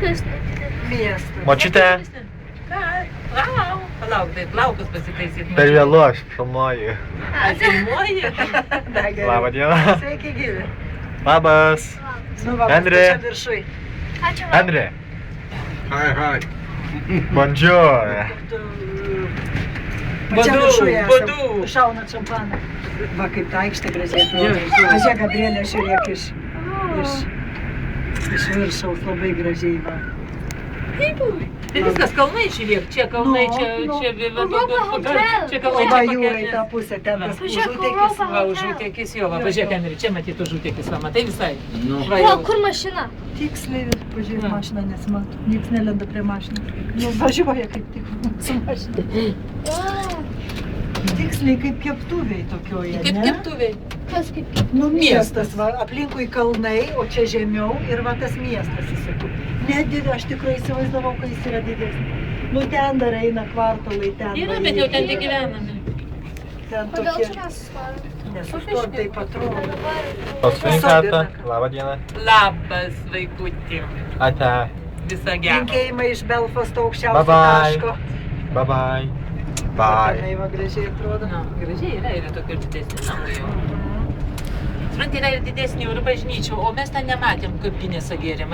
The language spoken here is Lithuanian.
Kas nedidelis? Miestas. Močiute, Palauk, tai plaukus pasitaisyt. per vėlu aš filmuoju. Filmuoji? Labą dieną. Sveiki gyvi. Labas. Nu va, Henry. čia viršui. Ačiū. Henry. Hi. Bonjour. Čia viršui Badu. esam. Šauna šampaną. Va, kaip ta aikštė gražiai atrodo. Važiuok, Gabrielė, žiūrėk iš viršaus labai gražiai va. Tai viskas kalnai žiūrėk, čia kalnai, Nu, čia Europa Hotel. čia kalnai, Va, čia jūra į tą pakelės. pusę, ten tas Važiuok, užutėkis. Europa. Va, užutėkis jo, va, pažiūrėk, Henri, čia matyti užutėkis, va, matai visai. Nu. Va, O, jau. kur mašina? Tiksliai, pažiūrėk, Na. mašina nesimato. Niekas nelenda prie mašinos. Nu, važiuoja kaip tik su mašina. Tiksliai kaip keptuviai tokioje, Kaip ne? keptuviai. Kas kaip? Nu, miestas, va, aplinkui kalnai, o čia žemiau ir va tas miestas įsikūrė. Nedidė, aš tikrai įsivaizdavau, kad jis yra didesnis. Nu, ten dar eina kvartalai, ten. Yra, va, bet jau ten yra. tik gyvename. Ten Kodėl tokie, čia nesustojom? nesustot taip atrodo. Paskutinį kartą. Labą dieną. Labas, vaikuti. Ate. Visą gerą. Linkėjimai iš Belfasto Bye aukščiausio bye. taško. Bye bye. Bye. Tenai va gražiai atrodo. Na, gražiai yra tokių didesnių namų jau. Supranti, yra ir didesnių ir bažnyčių, o mes ten nematėm kapinėse gėrėm.